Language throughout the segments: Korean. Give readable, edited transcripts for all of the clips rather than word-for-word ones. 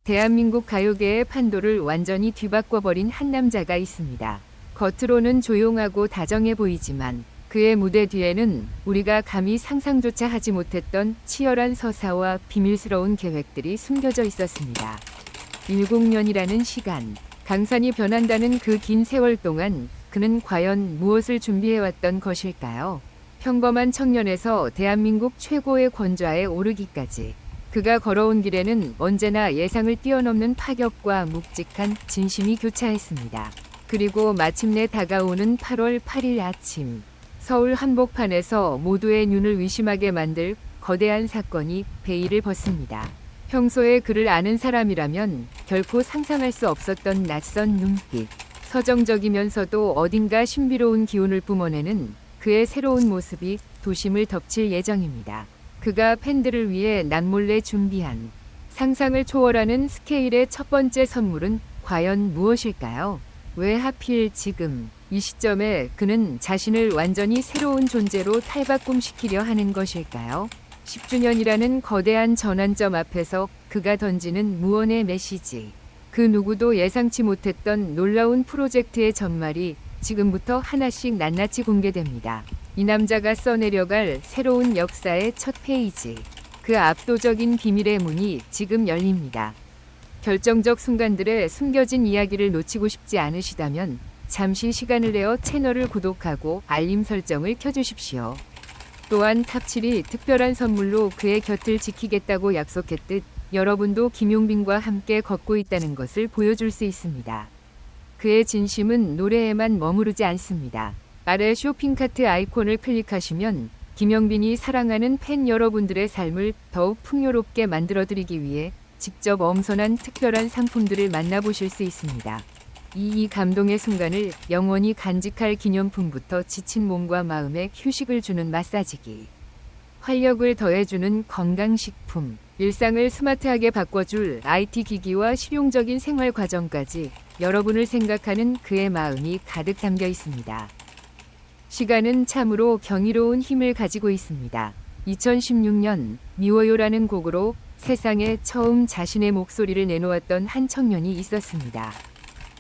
대한민국 가요계의 판도를 완전히 뒤바꿔버린 한 남자가 있습니다. 겉으로는 조용하고 다정해 보이지만 그의 무대 뒤에는 우리가 감히 상상조차 하지 못했던 치열한 서사와 비밀스러운 계획들이 숨겨져 있었습니다. 10년이라는 시간, 강산이 변한다는 그 긴 세월 동안 그는 과연 무엇을 준비해왔던 것일까요? 평범한 청년에서 대한민국 최고의 권좌에 오르기까지 그가 걸어온 길에는 언제나 예상을 뛰어넘는 파격과 묵직한 진심이 교차했습니다. 그리고 마침내 다가오는 8월 8일 아침, 서울 한복판에서 모두의 눈을 의심하게 만들 거대한 사건이 베일을 벗습니다. 평소에 그를 아는 사람이라면 결코 상상할 수 없었던 낯선 눈빛, 서정적이면서도 어딘가 신비로운 기운을 뿜어내는 그의 새로운 모습이 도심을 덮칠 예정입니다. 그가 팬들을 위해 남몰래 준비한 상상을 초월하는 스케일의 첫 번째 선물은 과연 무엇일까요? 왜 하필 지금 이 시점에 그는 자신을 완전히 새로운 존재로 탈바꿈시키려 하는 것일까요? 10주년이라는 거대한 전환점 앞에서 그가 던지는 무언의 메시지. 그 누구도 예상치 못했던 놀라운 프로젝트의 전말이 지금부터 하나씩 낱낱이 공개됩니다. 이 남자가 써내려갈 새로운 역사의 첫 페이지. 그 압도적인 비밀의 문이 지금 열립니다. 결정적 순간들의 숨겨진 이야기를 놓치고 싶지 않으시다면 잠시 시간을 내어 채널을 구독하고 알림 설정을 켜주십시오. 또한 탑7이 특별한 선물로 그의 곁을 지키겠다고 약속했듯 여러분도 김용빈과 함께 걷고 있다는 것을 보여줄 수 있습니다. 그의 진심은 노래에만 머무르지 않습니다. 아래 쇼핑카트 아이콘을 클릭하시면 김용빈이 사랑하는 팬 여러분들의 삶을 더욱 풍요롭게 만들어드리기 위해 직접 엄선한 특별한 상품들을 만나보실 수 있습니다. 이 감동의 순간을 영원히 간직할 기념품부터 지친 몸과 마음에 휴식을 주는 마사지기, 활력을 더해주는 건강식품, 일상을 스마트하게 바꿔줄 IT 기기와 실용적인 생활 과정까지 여러분을 생각하는 그의 마음이 가득 담겨 있습니다. 시간은 참으로 경이로운 힘을 가지고 있습니다. 2016년 미워요라는 곡으로 세상에 처음 자신의 목소리를 내놓았던 한 청년이 있었습니다.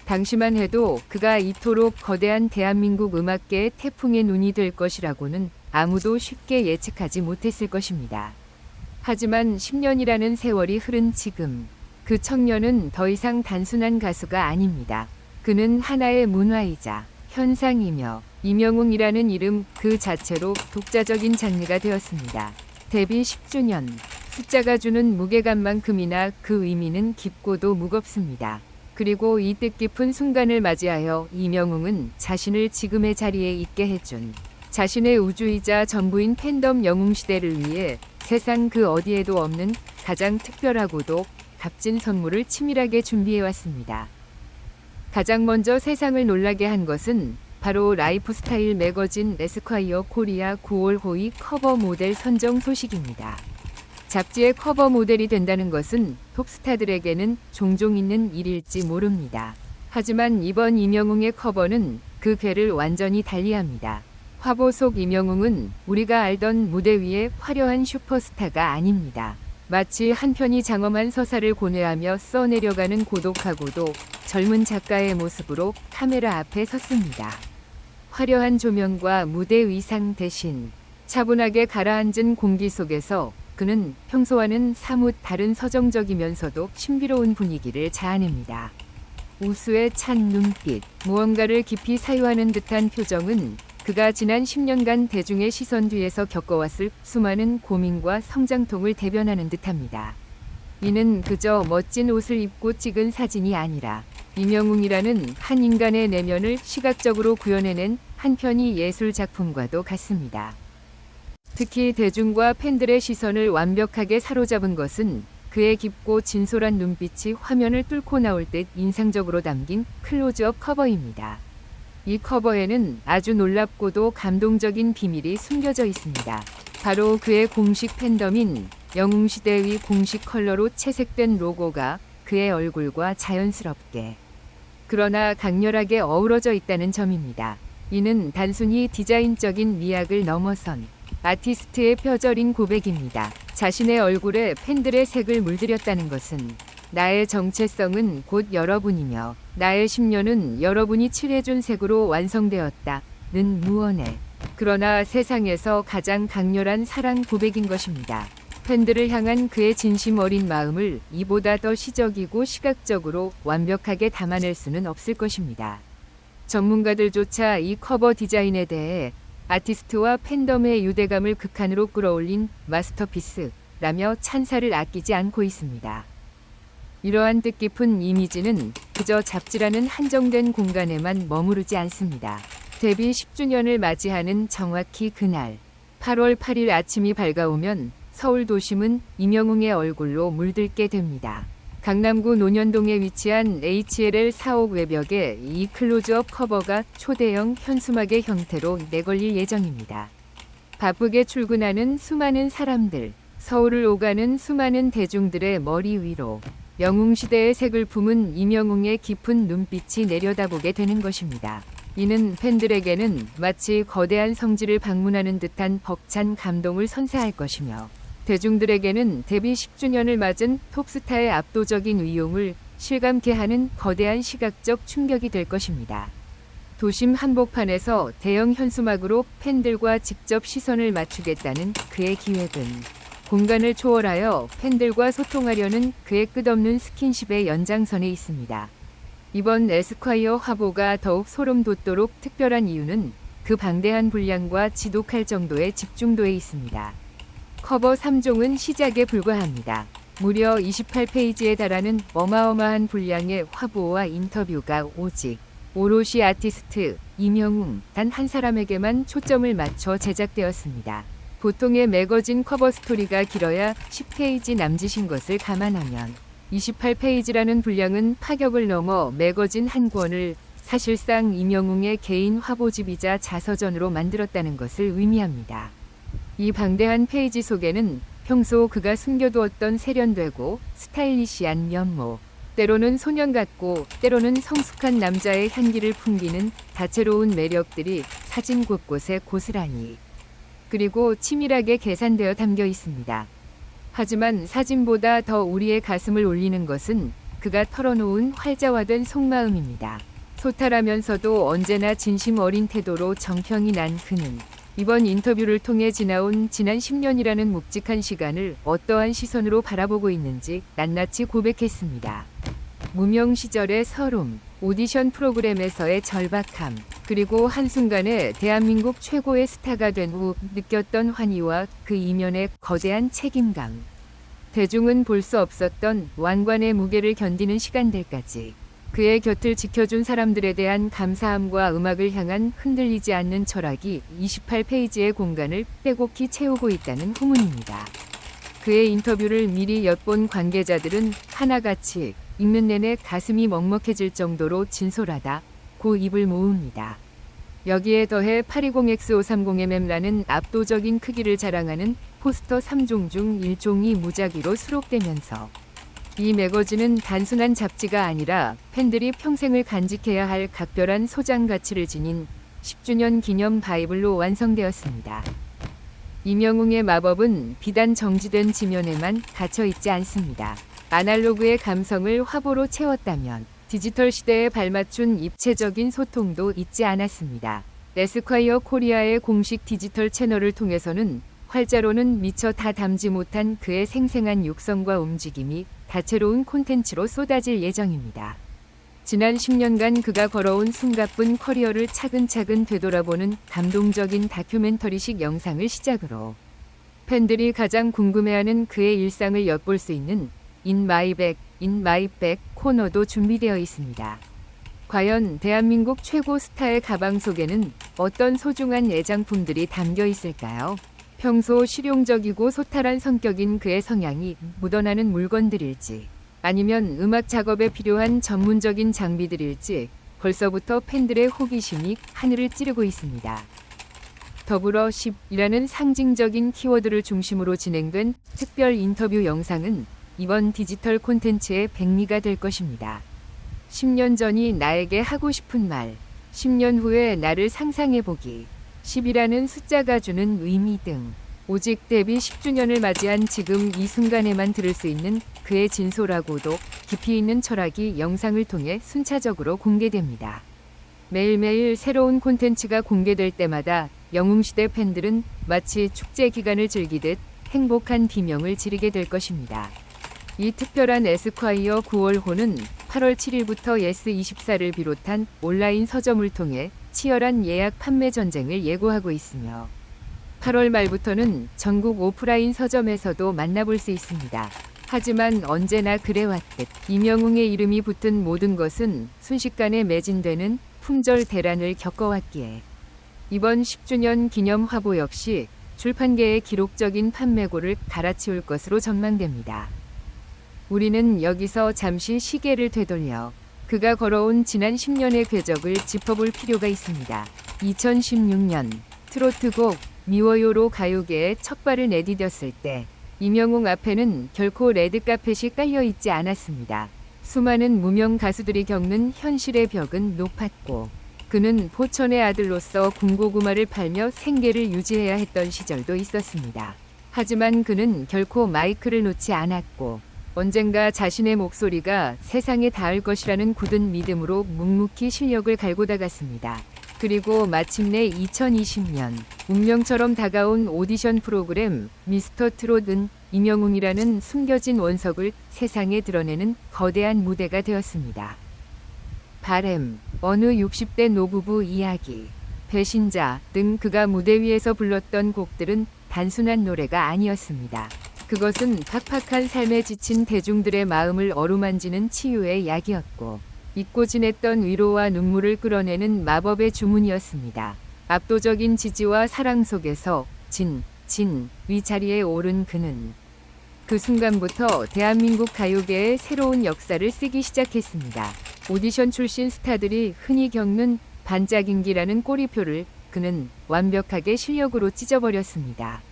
당시만 해도 그가 이토록 거대한 대한민국 음악계의 태풍의 눈이 될 것이라고는 아무도 쉽게 예측하지 못했을 것입니다. 하지만 10년이라는 세월이 흐른 지금, 그 청년은 더 이상 단순한 가수가 아닙니다. 그는 하나의 문화이자 현상이며 임영웅이라는 이름 그 자체로 독자적인 장르가 되었습니다. 데뷔 10주년, 숫자가 주는 무게감만큼이나 그 의미는 깊고도 무겁습니다. 그리고 이 뜻깊은 순간을 맞이하여 임영웅은 자신을 지금의 자리에 있게 해준 자신의 우주이자 전부인 팬덤 영웅시대를 위해 세상 그 어디에도 없는 가장 특별하고도 값진 선물을 치밀하게 준비해왔습니다. 가장 먼저 세상을 놀라게 한 것은 바로 라이프스타일 매거진 에스콰이어 코리아 9월 호위 커버 모델 선정 소식입니다. 잡지의 커버 모델이 된다는 것은 톱스타들에게는 종종 있는 일일지 모릅니다. 하지만 이번 임영웅의 커버는 그 궤를 완전히 달리합니다. 화보 속 임영웅은 우리가 알던 무대 위의 화려한 슈퍼스타가 아닙니다. 마치 한 편이 장엄한 서사를 고뇌하며 써내려가는 고독하고도 젊은 작가의 모습으로 카메라 앞에 섰습니다. 화려한 조명과 무대 의상 대신 차분하게 가라앉은 공기 속에서 그는 평소와는 사뭇 다른 서정적이면서도 신비로운 분위기를 자아냅니다. 우수에 찬 눈빛, 무언가를 깊이 사유하는 듯한 표정은 그가 지난 10년간 대중의 시선 뒤에서 겪어왔을 수많은 고민과 성장통을 대변하는 듯합니다. 이는 그저 멋진 옷을 입고 찍은 사진이 아니라 임영웅이라는 한 인간의 내면을 시각적으로 구현해낸 한 편의 예술 작품과도 같습니다. 특히 대중과 팬들의 시선을 완벽하게 사로잡은 것은 그의 깊고 진솔한 눈빛이 화면을 뚫고 나올 듯 인상적으로 담긴 클로즈업 커버입니다. 이 커버에는 아주 놀랍고도 감동적인 비밀이 숨겨져 있습니다. 바로 그의 공식 팬덤인 영웅시대의 공식 컬러로 채색된 로고가 그의 얼굴과 자연스럽게 그러나 강렬하게 어우러져 있다는 점입니다. 이는 단순히 디자인적인 미학을 넘어선 아티스트의 표절인 고백입니다. 자신의 얼굴에 팬들의 색을 물들였다는 것은 나의 정체성은 곧 여러분이며 나의 10년은 여러분이 칠해준 색으로 완성되었다는 무언에 그러나 세상에서 가장 강렬한 사랑 고백인 것입니다. 팬들을 향한 그의 진심 어린 마음을 이보다 더 시적이고 시각적으로 완벽하게 담아낼 수는 없을 것입니다. 전문가들조차 이 커버 디자인에 대해 아티스트와 팬덤의 유대감을 극한으로 끌어올린 마스터피스라며 찬사를 아끼지 않고 있습니다. 이러한 뜻깊은 이미지는 그저 잡지라는 한정된 공간에만 머무르지 않습니다. 데뷔 10주년을 맞이하는 정확히 그날 8월 8일 아침이 밝아오면 서울 도심은 임영웅의 얼굴로 물들게 됩니다. 강남구 논현동에 위치한 HLL 사옥 외벽에 이 클로즈업 커버가 초대형 현수막의 형태로 내걸릴 예정입니다. 바쁘게 출근하는 수많은 사람들, 서울을 오가는 수많은 대중들의 머리 위로 영웅시대의 색을 품은 임영웅의 깊은 눈빛이 내려다보게 되는 것입니다. 이는 팬들에게는 마치 거대한 성지를 방문하는 듯한 벅찬 감동을 선사할 것이며 대중들에게는 데뷔 10주년을 맞은 톱스타의 압도적인 위용을 실감케 하는 거대한 시각적 충격이 될 것입니다. 도심 한복판에서 대형 현수막으로 팬들과 직접 시선을 맞추겠다는 그의 기획은 공간을 초월하여 팬들과 소통하려는 그의 끝없는 스킨십의 연장선에 있습니다. 이번 에스콰이어 화보가 더욱 소름 돋도록 특별한 이유는 그 방대한 분량과 지독할 정도의 집중도에 있습니다. 커버 3종은 시작에 불과합니다. 무려 28페이지에 달하는 어마어마한 분량의 화보와 인터뷰가 오롯이 아티스트 임영웅 단 한 사람에게만 초점을 맞춰 제작되었습니다. 보통의 매거진 커버 스토리가 길어야 10페이지 남짓인 것을 감안하면 28페이지라는 분량은 파격을 넘어 매거진 한 권을 사실상 임영웅의 개인 화보집이자 자서전으로 만들었다는 것을 의미합니다. 이 방대한 페이지 속에는 평소 그가 숨겨두었던 세련되고 스타일리시한 면모, 때로는 소년 같고 때로는 성숙한 남자의 향기를 풍기는 다채로운 매력들이 사진 곳곳에 고스란히 그리고 치밀하게 계산되어 담겨 있습니다. 하지만 사진보다 더 우리의 가슴을 울리는 것은 그가 털어놓은 활자화된 속마음입니다. 소탈하면서도 언제나 진심 어린 태도로 정평이 난 그는 이번 인터뷰를 통해 지나온 지난 10년이라는 묵직한 시간을 어떠한 시선으로 바라보고 있는지 낱낱이 고백했습니다. 무명 시절의 서름, 오디션 프로그램에서의 절박함, 그리고 한순간에 대한민국 최고의 스타가 된 후 느꼈던 환희와 그 이면의 거대한 책임감. 대중은 볼 수 없었던 왕관의 무게를 견디는 시간들까지 그의 곁을 지켜준 사람들에 대한 감사함과 음악을 향한 흔들리지 않는 철학이 28페이지의 공간을 빼곡히 채우고 있다는 후문입니다. 그의 인터뷰를 미리 엿본 관계자들은 하나같이 읽는 내내 가슴이 먹먹해질 정도로 진솔하다고 입을 모읍니다. 여기에 더해 820X530mm라는 압도적인 크기를 자랑하는 포스터 3종 중 1종이 무작위로 수록되면서 이 매거진은 단순한 잡지가 아니라 팬들이 평생을 간직해야 할 각별한 소장 가치를 지닌 10주년 기념 바이블로 완성되었습니다. 임영웅의 마법은 비단 정지된 지면에만 갇혀 있지 않습니다. 아날로그의 감성을 화보로 채웠다면 디지털 시대에 발맞춘 입체적인 소통도 잊지 않았습니다. 에스콰이어 코리아의 공식 디지털 채널을 통해서는 활자로는 미처 다 담지 못한 그의 생생한 육성과 움직임이 다채로운 콘텐츠로 쏟아질 예정입니다. 지난 10년간 그가 걸어온 숨가쁜 커리어를 차근차근 되돌아보는 감동적인 다큐멘터리식 영상을 시작으로 팬들이 가장 궁금해하는 그의 일상을 엿볼 수 있는 In My Bag 코너도 준비되어 있습니다. 과연 대한민국 최고 스타의 가방 속에는 어떤 소중한 애장품들이 담겨 있을까요? 평소 실용적이고 소탈한 성격인 그의 성향이 묻어나는 물건들일지 아니면 음악 작업에 필요한 전문적인 장비들일지 벌써부터 팬들의 호기심이 하늘을 찌르고 있습니다. 더불어 10이라는 상징적인 키워드를 중심으로 진행된 특별 인터뷰 영상은 이번 디지털 콘텐츠의 백미가 될 것입니다. 10년 전이 나에게 하고 싶은 말, 10년 후에 나를 상상해보기, 10이라는 숫자가 주는 의미 등 오직 데뷔 10주년을 맞이한 지금 이 순간에만 들을 수 있는 그의 진솔하고도 깊이 있는 철학이 영상을 통해 순차적으로 공개됩니다. 매일매일 새로운 콘텐츠가 공개될 때마다 영웅시대 팬들은 마치 축제 기간을 즐기듯 행복한 비명을 지르게 될 것입니다. 이 특별한 에스콰이어 9월호는 8월 7일부터 예스24를 비롯한 온라인 서점을 통해 치열한 예약 판매 전쟁을 예고하고 있으며 8월 말부터는 전국 오프라인 서점에서도 만나볼 수 있습니다. 하지만 언제나 그래왔듯 임영웅의 이름이 붙은 모든 것은 순식간에 매진되는 품절 대란을 겪어왔기에 이번 10주년 기념 화보 역시 출판계의 기록적인 판매고를 갈아치울 것으로 전망됩니다. 우리는 여기서 잠시 시계를 되돌려 그가 걸어온 지난 10년의 궤적을 짚어볼 필요가 있습니다. 2016년 트로트곡 미워요로 가요계에 첫 발을 내디뎠을 때 임영웅 앞에는 결코 레드카펫이 깔려있지 않았습니다. 수많은 무명 가수들이 겪는 현실의 벽은 높았고 그는 포천의 아들로서 군고구마를 팔며 생계를 유지해야 했던 시절도 있었습니다. 하지만 그는 결코 마이크를 놓지 않았고 언젠가 자신의 목소리가 세상에 닿을 것이라는 굳은 믿음으로 묵묵히 실력을 갈고 닦았습니다. 그리고 마침내 2020년 운명처럼 다가온 오디션 프로그램 미스터 트롯은 임영웅이라는 숨겨진 원석을 세상에 드러내는 거대한 무대가 되었습니다. 바램, 어느 60대 노부부 이야기, 배신자 등 그가 무대 위에서 불렀던 곡들은 단순한 노래가 아니었습니다. 그것은 팍팍한 삶에 지친 대중들의 마음을 어루만지는 치유의 약이었고 잊고 지냈던 위로와 눈물을 끌어내는 마법의 주문이었습니다. 압도적인 지지와 사랑 속에서 위 자리에 오른 그는 그 순간부터 대한민국 가요계의 새로운 역사를 쓰기 시작했습니다. 오디션 출신 스타들이 흔히 겪는 반짝임기라는 꼬리표를 그는 완벽하게 실력으로 찢어버렸습니다.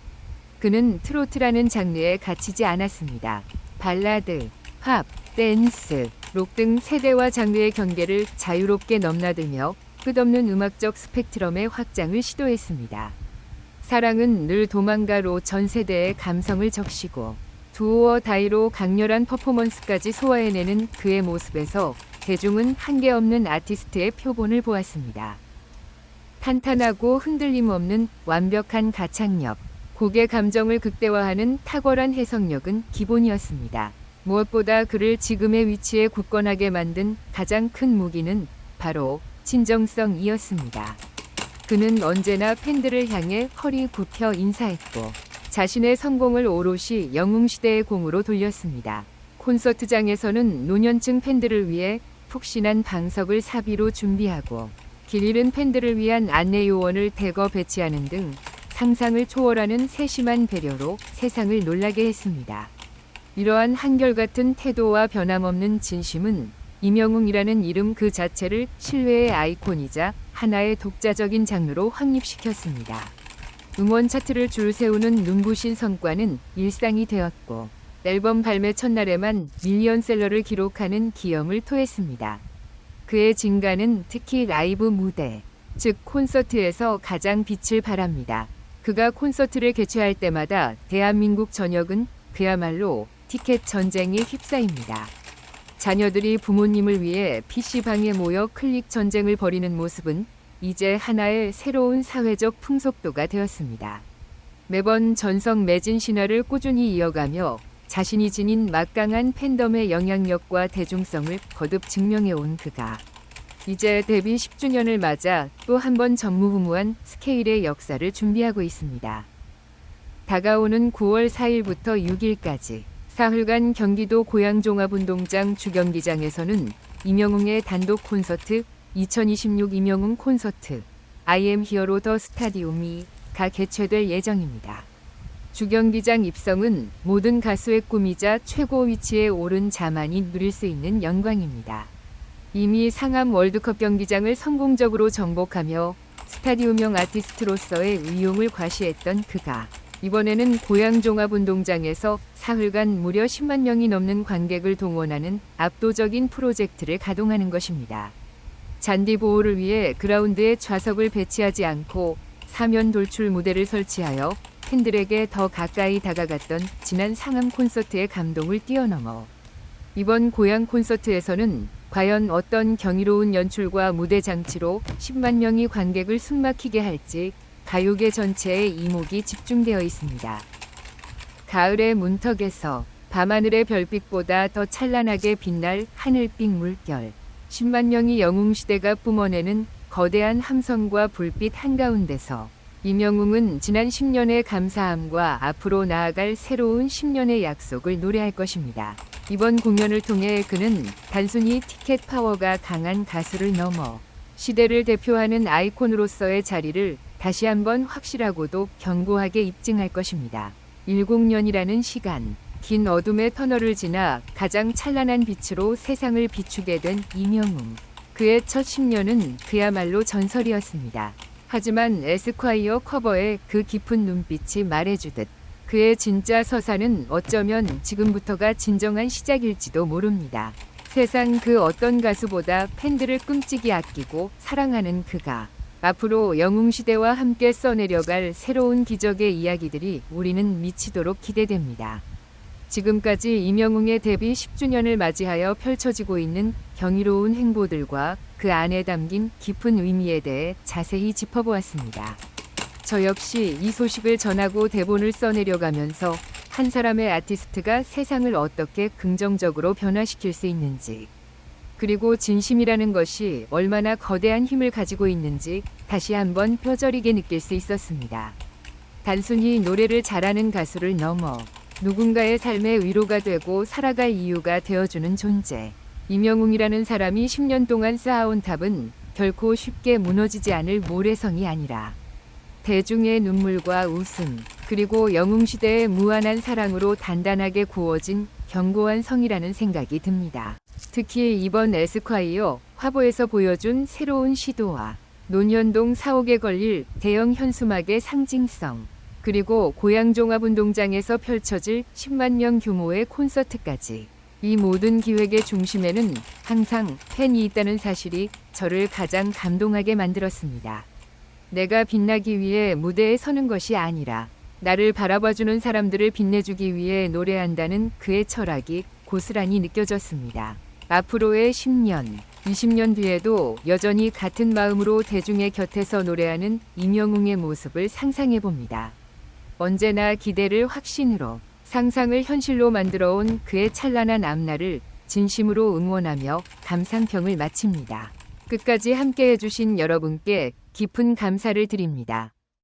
그는 트로트라는 장르에 갇히지 않았습니다. 발라드, 팝, 댄스, 록 등 세대와 장르의 경계를 자유롭게 넘나들며 끝없는 음악적 스펙트럼의 확장을 시도했습니다. 사랑은 늘 도망가로 전 세대의 감성을 적시고 두어 다이로 강렬한 퍼포먼스까지 소화해내는 그의 모습에서 대중은 한계 없는 아티스트의 표본을 보았습니다. 탄탄하고 흔들림 없는 완벽한 가창력, 곡의 감정을 극대화하는 탁월한 해석력은 기본이었습니다. 무엇보다 그를 지금의 위치에 굳건하게 만든 가장 큰 무기는 바로 진정성이었습니다. 그는 언제나 팬들을 향해 허리 굽혀 인사했고 자신의 성공을 오롯이 영웅시대의 공으로 돌렸습니다. 콘서트장에서는 노년층 팬들을 위해 푹신한 방석을 사비로 준비하고 길 잃은 팬들을 위한 안내 요원을 대거 배치하는 등 상상을 초월하는 세심한 배려로 세상을 놀라게 했습니다. 이러한 한결같은 태도와 변함없는 진심은 임영웅이라는 이름 그 자체를 신뢰의 아이콘이자 하나의 독자적인 장르로 확립시켰습니다. 음원 차트를 줄 세우는 눈부신 성과는 일상이 되었고 앨범 발매 첫날에만 밀리언셀러를 기록하는 기염을 토했습니다. 그의 진가는 특히 라이브 무대, 즉 콘서트에서 가장 빛을 발합니다. 그가 콘서트를 개최할 때마다 대한민국 전역은 그야말로 티켓 전쟁에 휩싸입니다. 자녀들이 부모님을 위해 PC방에 모여 클릭 전쟁을 벌이는 모습은 이제 하나의 새로운 사회적 풍속도가 되었습니다. 매번 전성 매진 신화를 꾸준히 이어가며 자신이 지닌 막강한 팬덤의 영향력과 대중성을 거듭 증명해온 그가 이제 데뷔 10주년을 맞아 또 한 번 전무후무한 스케일의 역사를 준비하고 있습니다. 다가오는 9월 4일부터 6일까지 사흘간 경기도 고양종합운동장 주경기장에서는 임영웅의 단독 콘서트 2026 임영웅 콘서트 I am hero 더 스타디움이 개최될 예정입니다. 주경기장 입성은 모든 가수의 꿈이자 최고 위치에 오른 자만이 누릴 수 있는 영광입니다. 이미 상암 월드컵 경기장을 성공적으로 정복하며 스타디움형 아티스트로서의 위용을 과시했던 그가 이번에는 고양종합운동장에서 사흘간 무려 10만 명이 넘는 관객을 동원하는 압도적인 프로젝트를 가동하는 것입니다. 잔디 보호를 위해 그라운드에 좌석을 배치하지 않고 사면 돌출 무대를 설치하여 팬들에게 더 가까이 다가갔던 지난 상암 콘서트의 감동을 뛰어넘어 이번 고향 콘서트에서는 과연 어떤 경이로운 연출과 무대 장치로 10만 명이 관객을 숨막히게 할지 가요계 전체에 이목이 집중되어 있습니다. 가을의 문턱에서 밤하늘의 별빛보다 더 찬란하게 빛날 하늘빛 물결. 10만 명이 영웅시대가 뿜어내는 거대한 함성과 불빛 한가운데서 임영웅은 지난 10년의 감사함과 앞으로 나아갈 새로운 10년의 약속을 노래할 것입니다. 이번 공연을 통해 그는 단순히 티켓 파워가 강한 가수를 넘어 시대를 대표하는 아이콘으로서의 자리를 다시 한번 확실하고도 견고하게 입증할 것입니다. 10년이라는 시간, 긴 어둠의 터널을 지나 가장 찬란한 빛으로 세상을 비추게 된 임영웅. 그의 첫 10년은 그야말로 전설이었습니다. 하지만 에스콰이어 커버의 그 깊은 눈빛이 말해주듯 그의 진짜 서사는 어쩌면 지금부터가 진정한 시작일지도 모릅니다. 세상 그 어떤 가수보다 팬들을 끔찍이 아끼고 사랑하는 그가 앞으로 영웅시대와 함께 써내려갈 새로운 기적의 이야기들이 우리는 미치도록 기대됩니다. 지금까지 임영웅의 데뷔 10주년을 맞이하여 펼쳐지고 있는 경이로운 행보들과 그 안에 담긴 깊은 의미에 대해 자세히 짚어보았습니다. 저 역시 이 소식을 전하고 대본을 써내려가면서 한 사람의 아티스트가 세상을 어떻게 긍정적으로 변화시킬 수 있는지, 그리고 진심이라는 것이 얼마나 거대한 힘을 가지고 있는지 다시 한번 뼈저리게 느낄 수 있었습니다. 단순히 노래를 잘하는 가수를 넘어 누군가의 삶의 위로가 되고 살아갈 이유가 되어주는 존재. 임영웅이라는 사람이 10년 동안 쌓아온 탑은 결코 쉽게 무너지지 않을 모래성이 아니라 대중의 눈물과 웃음, 그리고 영웅시대의 무한한 사랑으로 단단하게 구워진 견고한 성이라는 생각이 듭니다. 특히 이번 에스콰이어 화보에서 보여준 새로운 시도와 논현동 사옥에 걸릴 대형 현수막의 상징성, 그리고 고양종합운동장에서 펼쳐질 10만 명 규모의 콘서트까지, 이 모든 기획의 중심에는 항상 팬이 있다는 사실이 저를 가장 감동하게 만들었습니다. 내가 빛나기 위해 무대에 서는 것이 아니라 나를 바라봐주는 사람들을 빛내주기 위해 노래한다는 그의 철학이 고스란히 느껴졌습니다. 앞으로의 10년, 20년 뒤에도 여전히 같은 마음으로 대중의 곁에서 노래하는 임영웅의 모습을 상상해봅니다. 언제나 기대를 확신으로, 상상을 현실로 만들어온 그의 찬란한 앞날을 진심으로 응원하며 감상평을 마칩니다. 끝까지 함께해 주신 여러분께 깊은 감사를 드립니다.